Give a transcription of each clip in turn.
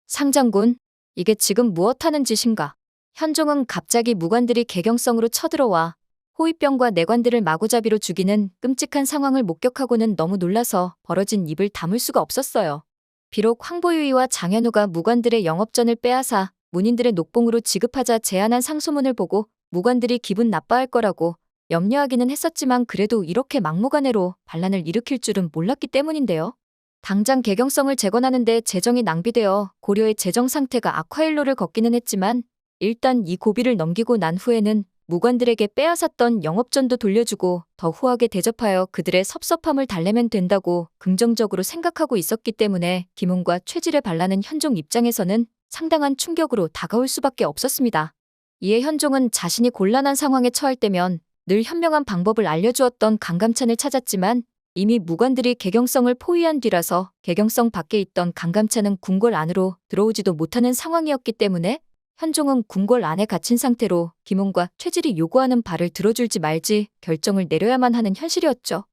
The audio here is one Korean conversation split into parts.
상장군, 이게 지금 무엇하는 짓인가? 현종은 갑자기 무관들이 개경성으로 쳐들어와 호위병과 내관들을 마구잡이로 죽이는 끔찍한 상황을 목격하고는 너무 놀라서 벌어진 입을 다물 수가 없었어요. 비록 황보유이와 장현우가 무관들의 영업전을 빼앗아 문인들의 녹봉으로 지급하자 제안한 상소문을 보고 무관들이 기분 나빠할 거라고 염려하기는 했었지만 그래도 이렇게 막무가내로 반란을 일으킬 줄은 몰랐기 때문인데요. 당장 개경성을 재건하는데 재정이 낭비되어 고려의 재정 상태가 악화일로를 걷기는 했지만 일단 이 고비를 넘기고 난 후에는 무관들에게 빼앗았던 영업전도 돌려주고 더 후하게 대접하여 그들의 섭섭함을 달래면 된다고 긍정적으로 생각하고 있었기 때문에 김웅과 최질의 반란은 현종 입장에서는 상당한 충격으로 다가올 수밖에 없었습니다. 이에 현종은 자신이 곤란한 상황에 처할 때면 늘 현명한 방법을 알려주었던 강감찬을 찾았지만 이미 무관들이 개경성을 포위한 뒤라서 개경성 밖에 있던 강감찬은 궁궐 안으로 들어오지도 못하는 상황이었기 때문에 현종은 궁궐 안에 갇힌 상태로 김웅과 최질이 요구하는 바를 들어줄지 말지 결정을 내려야만 하는 현실이었죠.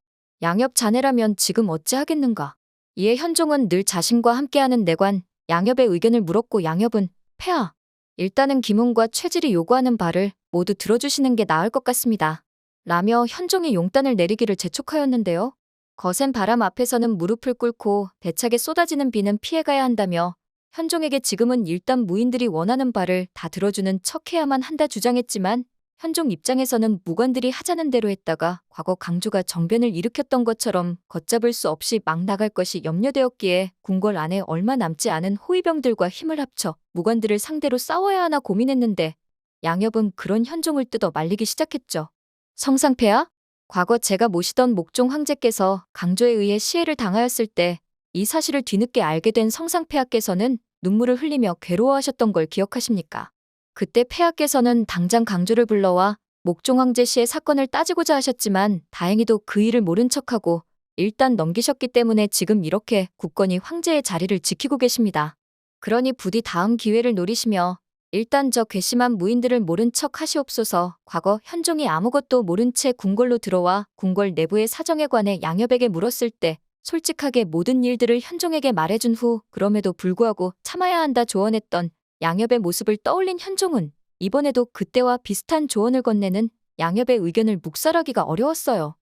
양엽 자네라면 지금 어찌하겠는가. 이에 현종은 늘 자신과 함께하는 내관 양엽의 의견을 물었고 양엽은 폐하, 일단은 김웅과 최질이 요구하는 바를 모두 들어주시는 게 나을 것 같습니다. 라며 현종이 용단을 내리기를 재촉하였는데요. 거센 바람 앞에서는 무릎을 꿇고 대차게 쏟아지는 비는 피해가야 한다며 현종에게 지금은 일단 무인들이 원하는 바를 다 들어주는 척해야만 한다 주장했지만 현종 입장에서는 무관들이 하자는 대로 했다가 과거 강조가 정변을 일으켰던 것처럼 걷잡을 수 없이 막 나갈 것이 염려되었기에 궁궐 안에 얼마 남지 않은 호위병들과 힘을 합쳐 무관들을 상대로 싸워야 하나 고민했는데 양엽은 그런 현종을 뜯어 말리기 시작했죠. 성상폐하? 과거 제가 모시던 목종 황제께서 강조에 의해 시해를 당하였을 때 이 사실을 뒤늦게 알게 된 성상폐하께서는 눈물을 흘리며 괴로워하셨던 걸 기억하십니까? 그때 폐하께서는 당장 강조를 불러와 목종 황제 시의 사건을 따지고자 하셨지만 다행히도 그 일을 모른 척하고 일단 넘기셨기 때문에 지금 이렇게 굳건히 황제의 자리를 지키고 계십니다. 그러니 부디 다음 기회를 노리시며 일단 저 괘씸한 무인들을 모른 척 하시옵소서. 과거 현종이 아무것도 모른 채 궁궐로 들어와 궁궐 내부의 사정에 관해 양엽에게 물었을 때 솔직하게 모든 일들을 현종에게 말해준 후 그럼에도 불구하고 참아야 한다 조언했던 양엽의 모습을 떠올린 현종은 이번에도 그때와 비슷한 조언을 건네는 양엽의 의견을 묵살하기가 어려웠어요.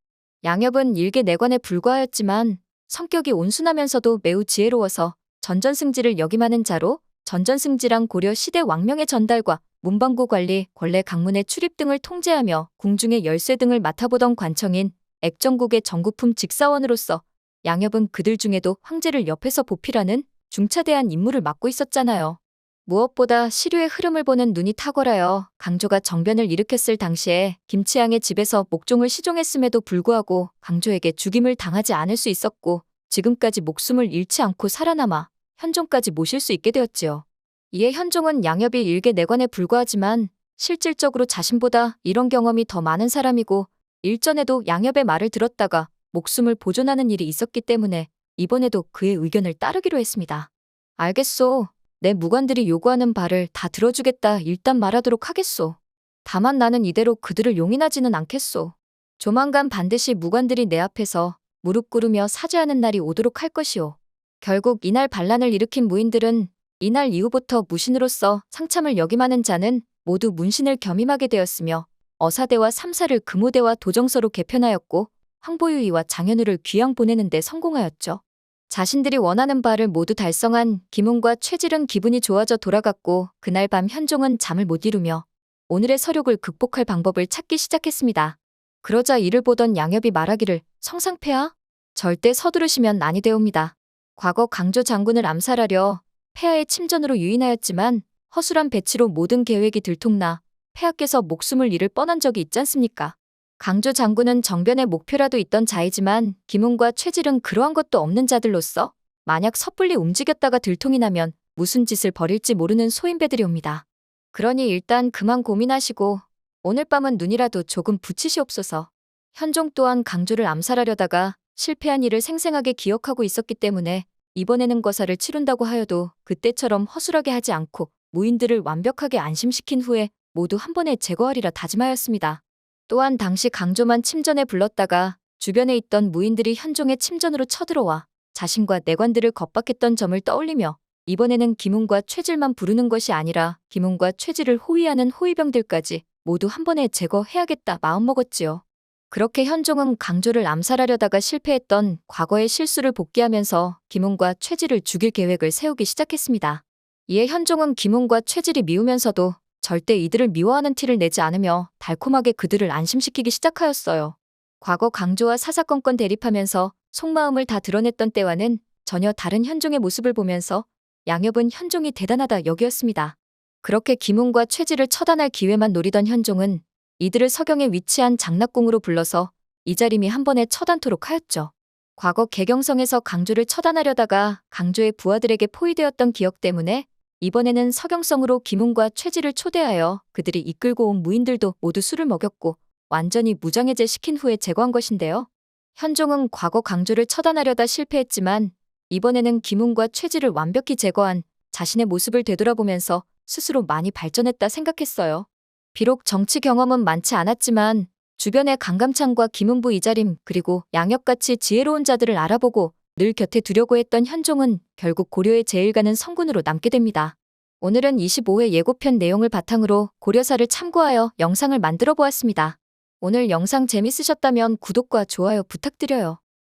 양엽은 일개 내관에 불과하였지만 성격이 온순하면서도 매우 지혜로워서 전전승지를 역임하는 자로 전전승지랑 고려 시대 왕명의 전달과 문방구 관리, 권례 강문의 출입 등을 통제하며 궁중의 열쇠 등을 맡아보던 관청인 액정국의 정구품 직사원으로서 양엽은 그들 중에도 황제를 옆에서 보필하는 중차대한 임무를 맡고 있었잖아요. 무엇보다 시류의 흐름을 보는 눈이 탁월하여 강조가 정변을 일으켰을 당시에 김치향의 집에서 목종을 시종했음에도 불구하고 강조에게 죽임을 당하지 않을 수 있었고 지금까지 목숨을 잃지 않고 살아남아 현종까지 모실 수 있게 되었지요. 이에 현종은 양엽이 일개 내관에 불과하지만 실질적으로 자신보다 이런 경험이 더 많은 사람이고 일전에도 양엽의 말을 들었다가 목숨을 보존하는 일이 있었기 때문에 이번에도 그의 의견을 따르기로 했습니다. 알겠소. 내 무관들이 요구하는 바를 다 들어주겠다 일단 말하도록 하겠소. 다만 나는 이대로 그들을 용인하지는 않겠소. 조만간 반드시 무관들이 내 앞에서 무릎 꿇으며 사죄하는 날이 오도록 할 것이오. 결국 이날 반란을 일으킨 무인들은 이날 이후부터 무신으로서 상참을 역임하는 자는 모두 문신을 겸임하게 되었으며 어사대와 삼사를 금오대와 도정서로 개편하였고 황보유이와 장현우를 귀양 보내는 데 성공하였죠. 자신들이 원하는 바를 모두 달성한 김웅과 최질은 기분이 좋아져 돌아갔고 그날 밤 현종은 잠을 못 이루며 오늘의 서욕을 극복할 방법을 찾기 시작했습니다. 그러자 이를 보던 양엽이 말하기를 성상폐하? 절대 서두르시면 난이 되옵니다. 과거 강조 장군을 암살하려 폐하의 침전으로 유인하였지만 허술한 배치로 모든 계획이 들통나 폐하께서 목숨을 잃을 뻔한 적이 있지 않습니까? 강조 장군은 정변의 목표라도 있던 자이지만 김웅과 최질은 그러한 것도 없는 자들로서 만약 섣불리 움직였다가 들통이 나면 무슨 짓을 벌일지 모르는 소인배들이옵니다. 그러니 일단 그만 고민하시고 오늘 밤은 눈이라도 조금 붙이시옵소서. 현종 또한 강조를 암살하려다가 실패한 일을 생생하게 기억하고 있었기 때문에 이번에는 거사를 치룬다고 하여도 그때처럼 허술하게 하지 않고 무인들을 완벽하게 안심시킨 후에 모두 한 번에 제거하리라 다짐하였습니다. 또한 당시 강조만 침전에 불렀다가 주변에 있던 무인들이 현종의 침전으로 쳐들어와 자신과 내관들을 겁박했던 점을 떠올리며 이번에는 김웅과 최질만 부르는 것이 아니라 김웅과 최질을 호위하는 호위병들까지 모두 한 번에 제거해야겠다 마음먹었지요. 그렇게 현종은 강조를 암살하려다가 실패했던 과거의 실수를 복귀하면서 김웅과 최질을 죽일 계획을 세우기 시작했습니다. 이에 현종은 김웅과 최질이 미우면서도 절대 이들을 미워하는 티를 내지 않으며 달콤하게 그들을 안심시키기 시작하였어요. 과거 강조와 사사건건 대립하면서 속마음을 다 드러냈던 때와는 전혀 다른 현종의 모습을 보면서 양엽은 현종이 대단하다 여기었습니다. 그렇게 김웅과 최질을 처단할 기회만 노리던 현종은 이들을 서경에 위치한 장락궁으로 불러서 이자림이 한 번에 처단토록 하였죠. 과거 개경성에서 강조를 처단하려다가 강조의 부하들에게 포위되었던 기억 때문에 이번에는 서경성으로 김웅과 최질을 초대하여 그들이 이끌고 온 무인들도 모두 술을 먹였고 완전히 무장해제 시킨 후에 제거한 것인데요. 현종은 과거 강조를 처단하려다 실패했지만 이번에는 김웅과 최질을 완벽히 제거한 자신의 모습을 되돌아보면서 스스로 많이 발전했다 생각했어요. 비록 정치 경험은 많지 않았지만 주변의 강감창과 김은부 이자림 그리고 양엽같이 지혜로운 자들을 알아보고 늘 곁에 두려고 했던 현종은 결국 고려의 제일가는 성군으로 남게 됩니다. 오늘은 25회 예고편 내용을 바탕으로 고려사를 참고하여 영상을 만들어 보았습니다. 오늘 영상 재밌으셨다면 구독과 좋아요 부탁드려요.